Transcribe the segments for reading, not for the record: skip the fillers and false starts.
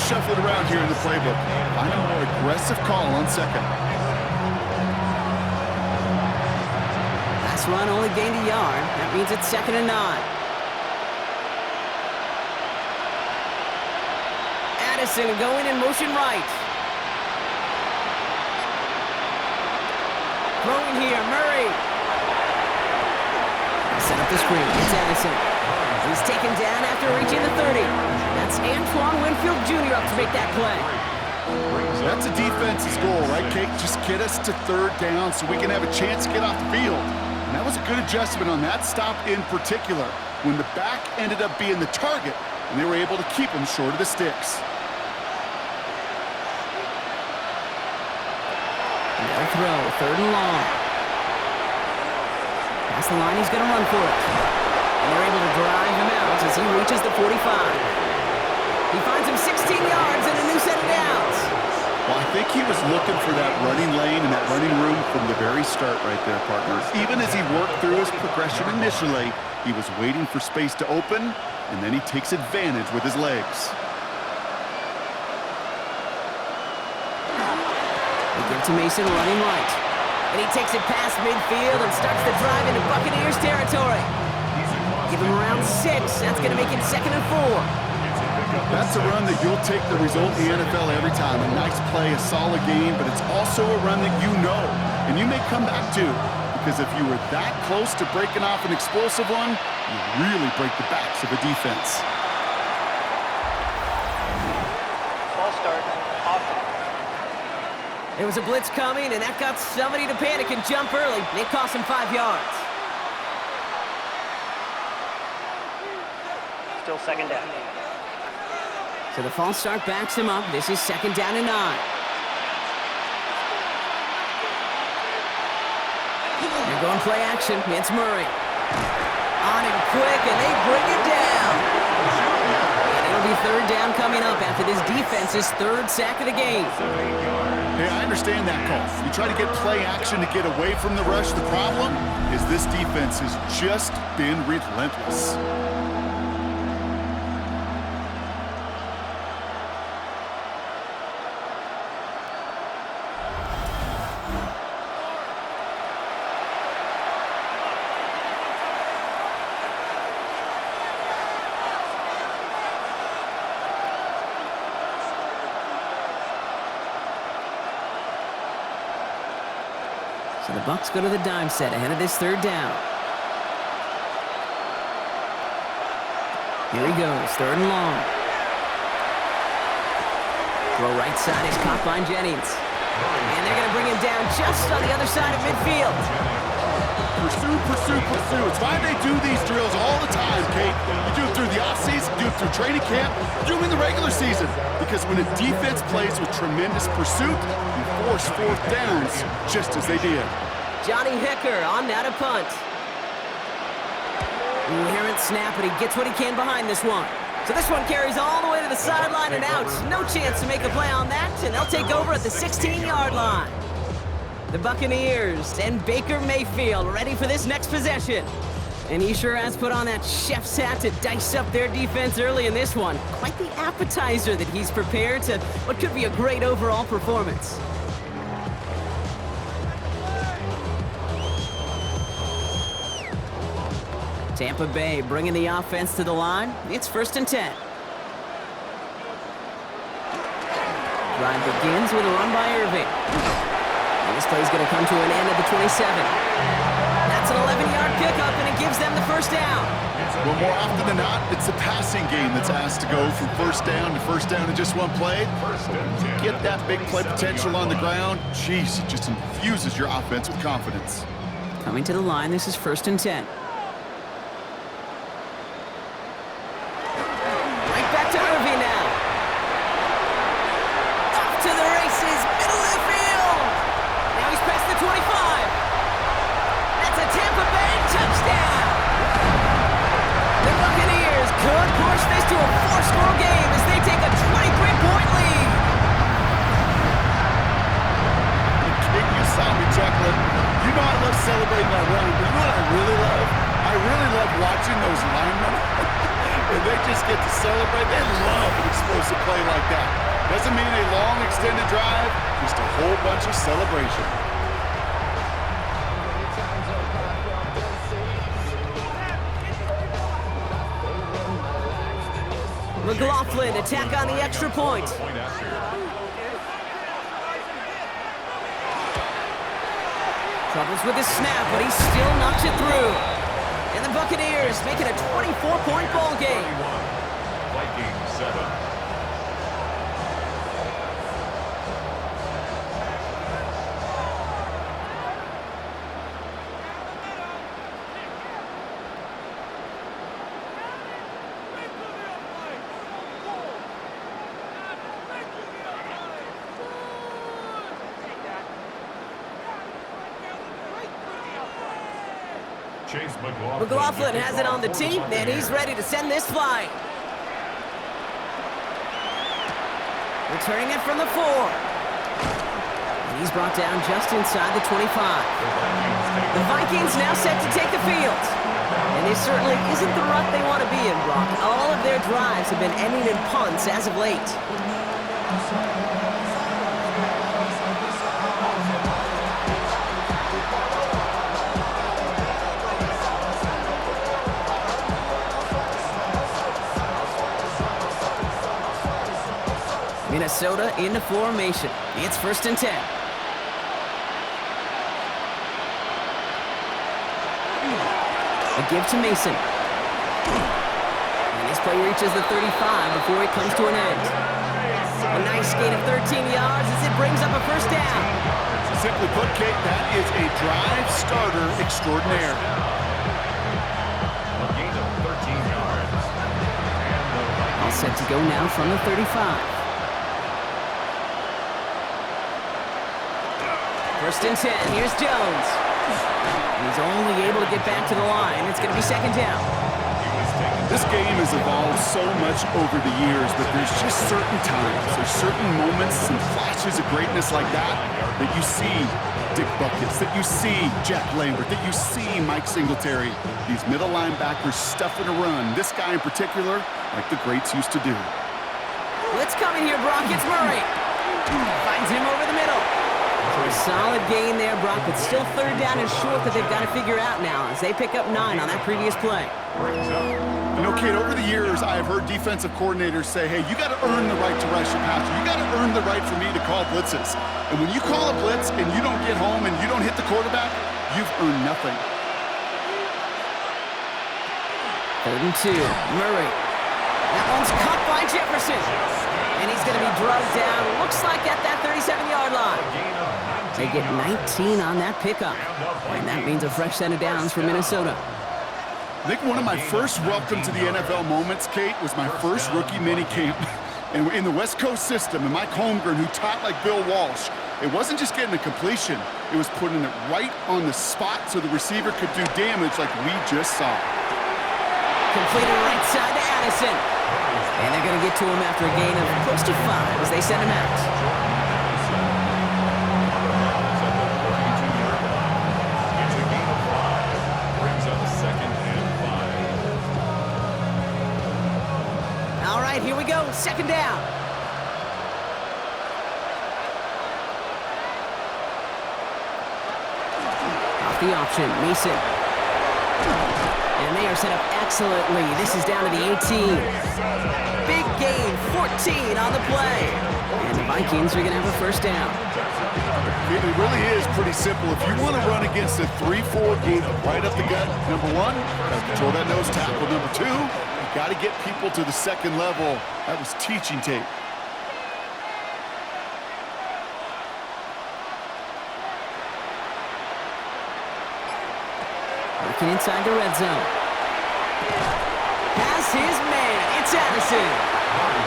shuffle it around here in the playbook. Find a more aggressive call on second. Last run only gained a yard. That means it's 2nd and 9. Addison going in motion right. Throwing here, Murray. Set up the screen. It's Addison. He's taken down after reaching the 30. That's Antoine Winfield Jr. up to make that play. That's a defense's goal, right, Kate? Just get us to 3rd down so we can have a chance to get off the field. And that was a good adjustment on that stop in particular, when the back ended up being the target, and they were able to keep him short of the sticks. No throw, 3rd and long. Past the line, he's going to run for it. And they're able to drive him out as he reaches the 45. He finds him 16 yards and a new set of downs. Well, I think he was looking for that running lane and that running room from the very start right there, partners. Even as he worked through his progression initially, he was waiting for space to open, and then he takes advantage with his legs. They give to Mason running right. And he takes it past midfield and starts the drive into Buccaneers territory. Give him around 6. That's going to make it 2nd and 4. That's a run that you'll take the result in the NFL every time. A nice play, a solid game, but it's also a run that you know, and you may come back to, because if you were that close to breaking off an explosive one, you really break the backs of a defense. Ball start. Offense. There was a blitz coming, and that got somebody to panic and jump early. It cost him 5 yards. Still 2nd down. So the false start backs him up. This is 2nd down and 9. They're going play action. It's Murray. On him quick, and they bring it down. And it'll be 3rd down coming up after this defense's 3rd sack of the game. Hey, I understand that call. You try to get play action to get away from the rush. The problem is this defense has just been relentless. So the Bucs go to the dime set ahead of this 3rd down. Here he goes, 3rd and long. Throw right side is caught by Jennings. And they're going to bring him down just on the other side of midfield. Pursue, pursue, pursue. It's why they do these drills all the time, Kate. You do it through the offseason, you do it through training camp, you do them in the regular season. Because when a defense plays with tremendous pursuit, you force 4th downs just as they did. Johnny Hecker on that a punt. Inherent snap, but he gets what he can behind this one. So this one carries all the way to the sideline and out. No chance to make a play on that, and they'll take over at the 16-yard line. The Buccaneers and Baker Mayfield ready for this next possession. And he sure has put on that chef's hat to dice up their defense early in this one. Quite the appetizer that he's prepared to what could be a great overall performance. Tampa Bay bringing the offense to the line. It's 1st and 10. Drive begins with a run by Irving. And this play's going to come to an end at the 27. That's an 11-yard pickup, and it gives them the 1st down. Well, more often than not, it's the passing game that's asked to go from 1st down to 1st down in just one play. Get that big play potential on the ground. Jeez, it just infuses your offense with confidence. Coming to the line, this is 1st and 10. Right back to Irving now. Off to the races, middle of the field. Now he's past the 25. That's a Tampa Bay touchdown. The Buccaneers could push this to a 4-score game as they take a 23-point lead. Kid, you saw me chuckling. You know I love celebrating that run, but you know what I really love? like that. Doesn't mean a long extended drive, just a whole bunch of celebration. McLaughlin attack on the extra point. Troubles with his snap, but he still knocks it through. And the Buccaneers make it a 24-point ball game. Vikings 7. McLaughlin has it on the team, and he's ready to send this flying. Returning it from the 4. And he's brought down just inside the 25. The Vikings now set to take the field. And this certainly isn't the rut they want to be in, Brock. All of their drives have been ending in punts as of late. Minnesota into formation. It's 1st and 10. A give to Mason. And this play reaches the 35 before it comes to an end. A nice gain of 13 yards as it brings up a 1st down. Simply put, Kate, that is a drive starter extraordinaire. A gain of 13 yards. All set to go now from the 35. 1st and 10. Here's Jones. He's only able to get back to the line. It's going to be 2nd down. This game has evolved so much over the years, but there's just certain times, there's certain moments and flashes of greatness like that that you see Dick Buckets, that you see Jack Lambert, that you see Mike Singletary. These middle linebackers stuffing a run. This guy in particular, like the greats used to do. Blitz coming here, Brock. It's Murray. Finds him over the middle. So a solid gain there, Brock, but still 3rd down and short that they've got to figure out now as they pick up 9 on that previous play. You know, Kate, over the years, I have heard defensive coordinators say, hey, you got to earn the right to rush your passer. You got to earn the right for me to call blitzes. And when you call a blitz and you don't get home and you don't hit the quarterback, you've earned nothing. 3rd and 2. Murray. That one's caught by Jefferson. And he's going to be drugged down, looks like at that 37-yard line. They get 19 on that pickup. And that means a fresh set of downs for Minnesota. I think one of my first welcome to the NFL moments, Kate, was my first rookie mini camp. And in the West Coast system, and Mike Holmgren, who taught like Bill Walsh, it wasn't just getting a completion. It was putting it right on the spot so the receiver could do damage like we just saw. Completed right side to Addison. And they're going to get to him after a gain of close to 5 as they send him out. All right, here we go. 2nd down. Off the option, Mason. And they are set up excellently. This is down to the 18. Big gain, 14 on the play. And the Vikings are going to have a 1st down. It really is pretty simple. If you want to run against a 3-4 group right up the gut, number 1, control that nose tackle. Number 2, you got to get people to the 2nd level. That was teaching tape. Working inside the red zone. Has his man. It's Addison.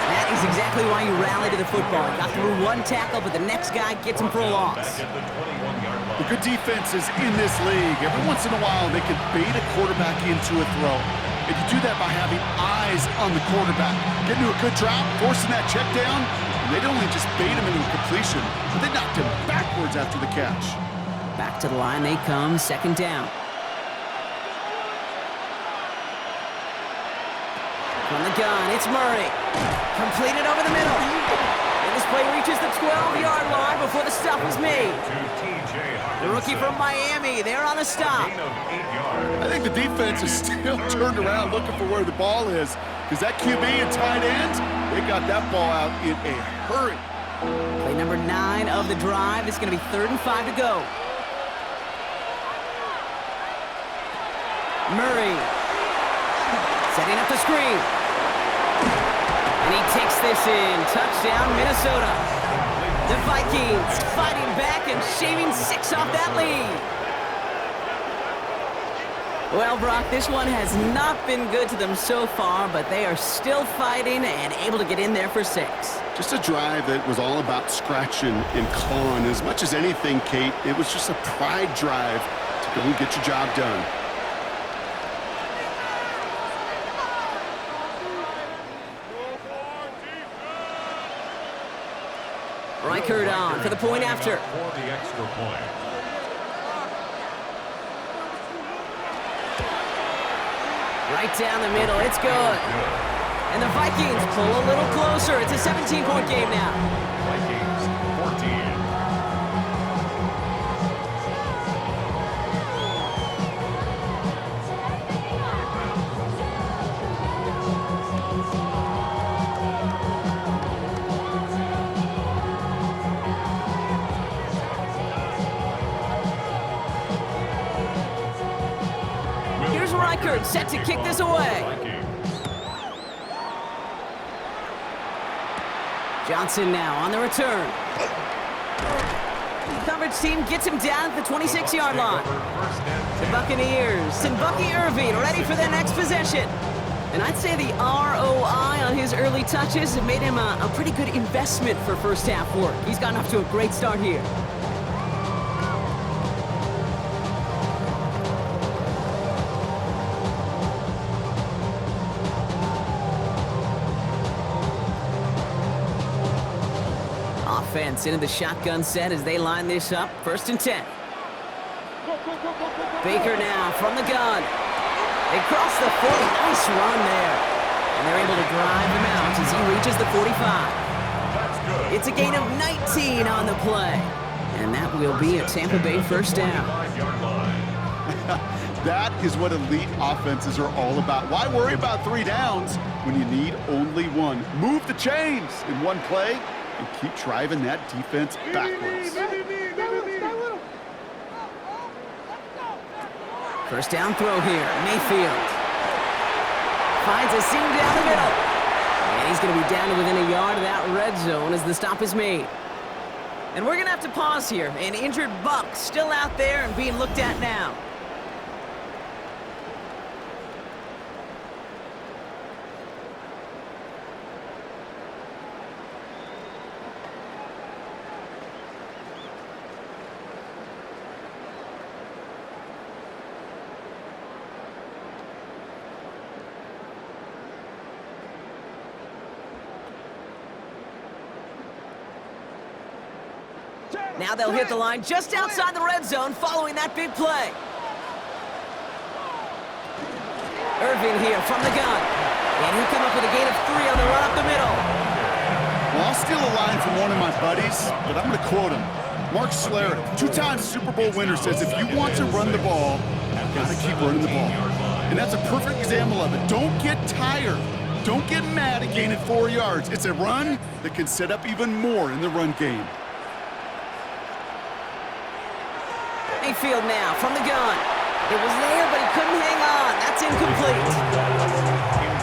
That is exactly why you rally to the football. Got through 1 tackle, but the next guy gets him for a loss. The good defenses in this league, every once in a while, they could bait a quarterback into a throw. If you do that by having eyes on the quarterback, getting to a good drop, forcing that check down, and they'd only just bait him into a completion, but they knocked him backwards after the catch. Back to the line they come, 2nd down. From the gun, it's Murray. Completed over the middle. play reaches the 12-yard line before the stop is made. The rookie from Miami, they're on the stop. I think the defense is still turned around looking for where the ball is, because that QB and tight ends, they got that ball out in a hurry. Play number 9 of the drive. It's going to be 3rd and 5 to go. Murray setting up the screen. And he takes this in. Touchdown, Minnesota. The Vikings fighting back and shaving 6 off that lead. Well, Brock, this one has not been good to them so far, but they are still fighting and able to get in there for 6. Just a drive that was all about scratching and clawing. As much as anything, Kate, it was just a pride drive to go and get your job done. Reichert on for the point after. For the extra point. Right down the middle, it's good. And the Vikings pull a little closer. It's a 17-point game now. Vikings 14. Here's Reichert set to kick this away. Johnson now on the return. The coverage team gets him down at the 26-yard line. The Buccaneers and Bucky Irving ready for their next possession. And I'd say the ROI on his early touches have made him a pretty good investment for first half work. He's gotten off to a great start here. Offense into the shotgun set as they line this up. 1st and 10. Baker now from the gun. They cross the 40. Nice run there. And they're able to drive him out as he reaches the 45. It's a gain of 19 on the play. And that will be a Tampa Bay first down. That is what elite offenses are all about. Why worry about 3 downs when you need only 1? Move the chains in one play and keep driving that defense backwards. First down throw here. Mayfield finds a seam down the middle. And he's going to be down to within a yard of that red zone as the stop is made. And we're going to have to pause here. An injured Buck still out there and being looked at now. Now they'll hit the line just outside the red zone following that big play. Irving here from the gun. And he'll come up with a gain of 3 on the run up the middle. Well, I'll steal a line from one of my buddies, but I'm going to quote him. Mark Schlereth, 2-time Super Bowl winner, says if you want to run the ball, you've got to keep running the ball. And that's a perfect example of it. Don't get tired. Don't get mad at gaining 4 yards. It's a run that can set up even more in the run game. Mayfield now from the gun. It was there, but he couldn't hang on. That's incomplete.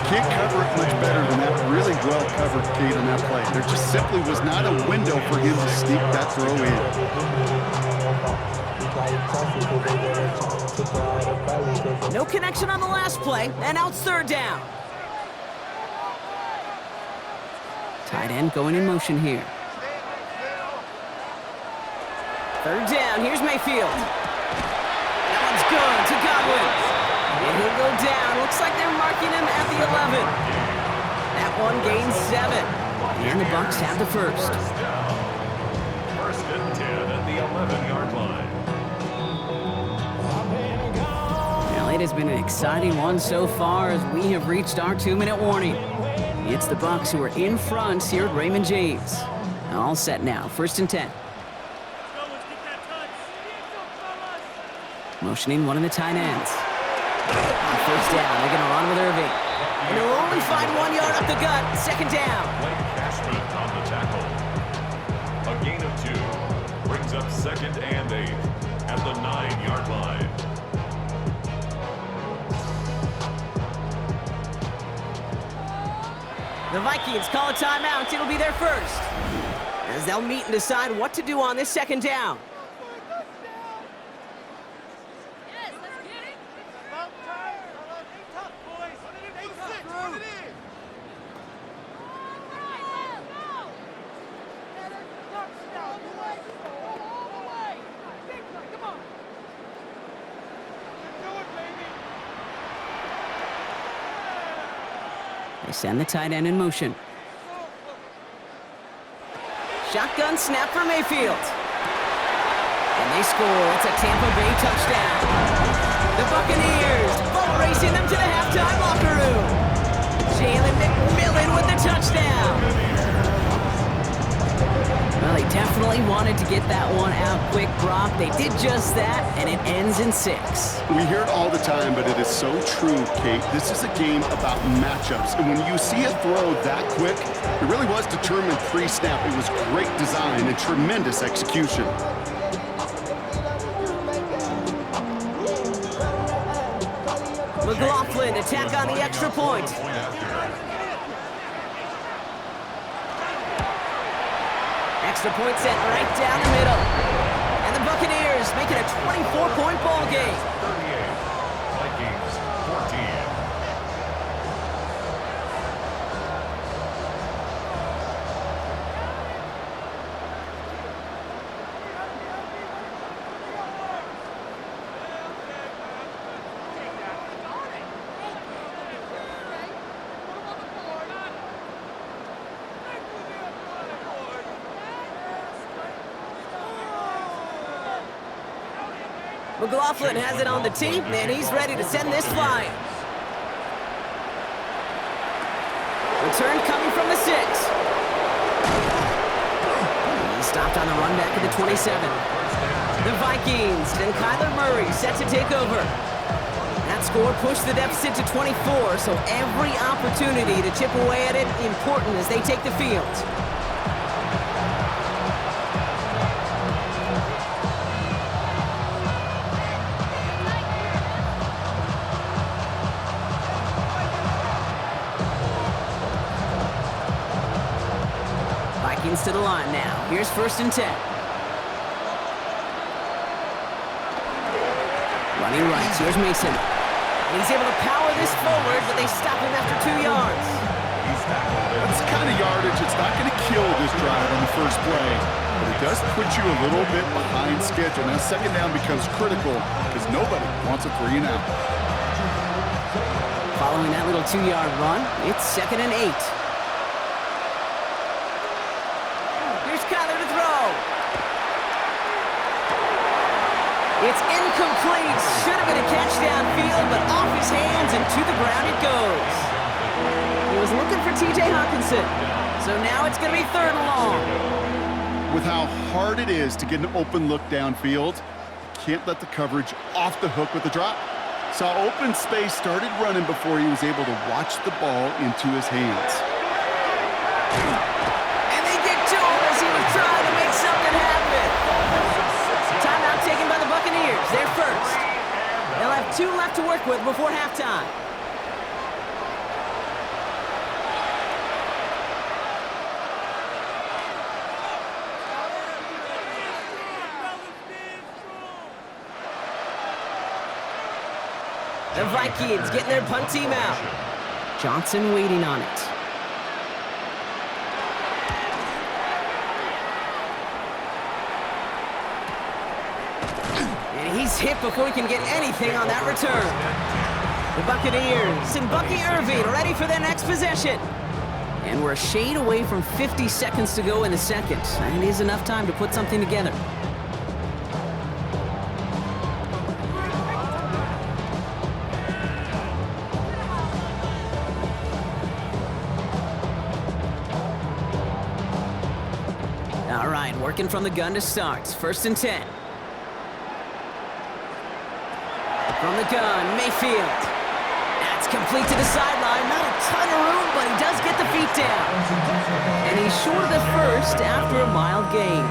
Can't cover it much better than that really well-covered Kate on that play. There just simply was not a window for him to sneak that throw in. No connection on the last play, and now it's 3rd down. Tight end going in motion here. 3rd down, here's Mayfield. That one's good to Godwin. And he'll go down. Looks like they're marking him at the 11. That one gains 7. And the Bucs have the first. 1st and 10 at the 11-yard line. Well, it has been an exciting one so far as we have reached our 2-minute warning. It's the Bucs who are in front here at Raymond James. All set now, 1st and 10. Motioning one of the tight ends. On 1st down, they're going to run with Irving. And they'll only find 1 yard up the gut, 2nd down. Blake Cashman on the tackle. A gain of 2 brings up 2nd and 8 at the 9-yard line. The Vikings call a timeout. It'll be their first, as they'll meet and decide what to do on this 2nd down. They send the tight end in motion. Shotgun snap for Mayfield. And they score. It's a Tampa Bay touchdown. The Buccaneers ball racing them to the halftime locker room. Jalen McMillan with the touchdown. Well, they definitely wanted to get that one out quick, Brock. They did just that, and it ends in 6. We hear it all the time, but it is so true, Kate. This is a game about matchups. And when you see a throw that quick, it really was determined pre-snap. It was great design and tremendous execution. McLaughlin attack on the extra point. Extra point set right down the middle. And the Buccaneers make it a 24-point ball game. 38, Vikings 14. McLaughlin has it on the tee, and he's ready to send this flying. Return coming from the 6. He's stopped on the run back at the 27. The Vikings and Kyler Murray set to take over. That score pushed the deficit to 24, so every opportunity to chip away at it important as they take the field. To the line now. Here's 1st and 10. Running right. Here's Mason. And he's able to power this forward, but they stop him after 2 yards. That's the kind of yardage it's not going to kill this drive on the first play, but it does put you a little bit behind schedule. Now 2nd down becomes critical because nobody wants a 3 and out. Following that little 2-yard run, it's 2nd and 8. It's incomplete. Should have been a catch downfield, but off his hands and to the ground it goes. He was looking for T.J. Hawkinson, so now it's going to be 3rd and long. With how hard it is to get an open look downfield, can't let the coverage off the hook with the drop. Saw open space, started running before he was able to watch the ball into his hands. And they get to him as he was trying to make something happen. Timeout taken by the Buccaneers. They're first. They'll have 2 left to work with before halftime. The Vikings getting their punt team out. Johnson waiting on it. And he's hit before he can get anything on that return. The Buccaneers and Bucky Irving ready for their next possession. And we're a shade away from 50 seconds to go in the second. And it is enough time to put something together. All right, working from the gun to start. 1st and 10. From the gun, Mayfield. That's complete to the sideline. Not a ton of room, but he does get the feet down. And he's short of the first after a mild gain.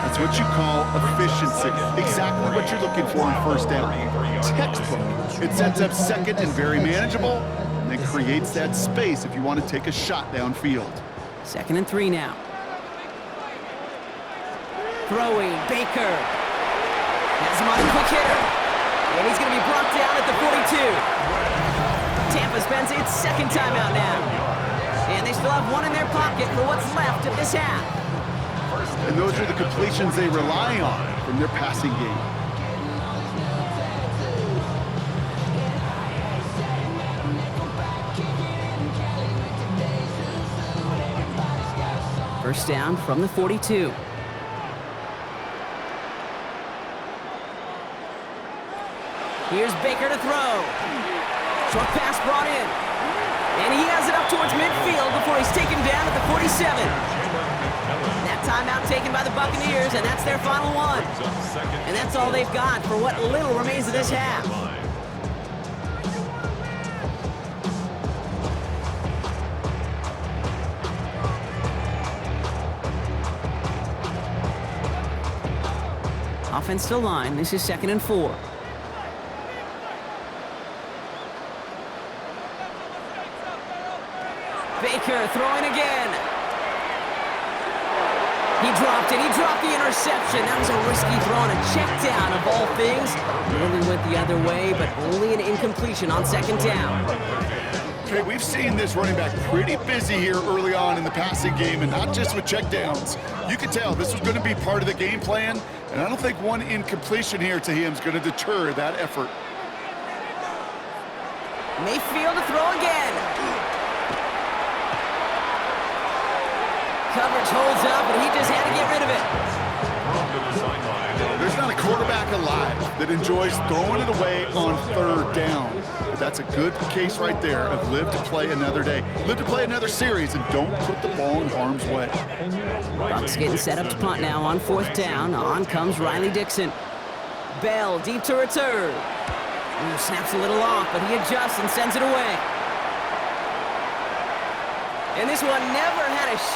That's what you call efficiency. Exactly what you're looking for in 1st down. Textbook. It sets up 2nd and very manageable, and it creates that space if you want to take a shot downfield. 2nd and 3 now. Throwing, Baker. Has him on a quick hitter. And he's going to be brought down at the 42. Tampa spends its 2nd timeout now. And they still have one in their pocket for what's left of this half. And those are the completions they rely on from their passing game. First down from the 42. Here's Baker to throw. Short pass brought in. And he has it up towards midfield before he's taken down at the 47. That timeout taken by the Buccaneers, and that's their final one. And that's all they've got for what little remains of this half. Offensive line, this is 2nd and 4. Baker throwing again. He dropped it. He dropped the interception. That was a risky throw and a check down of all things. Nearly went the other way, but only an incompletion on 2nd down. Okay, we've seen this running back pretty busy here early on in the passing game, and not just with checkdowns. You could tell this was going to be part of the game plan, and I don't think one incompletion here to him is going to deter that effort. Mayfield to throw again. Coverage holds up, and he just had to get rid of it. There's not a quarterback alive that enjoys throwing it away on 3rd down. But that's a good case right there of live to play another day. Live to play another series, and don't put the ball in harm's way. Bucs getting set up to punt now on 4th down. On comes Riley Dixon. Bell deep to return. Ooh, snaps a little off, but he adjusts and sends it away. And this one never had a shot.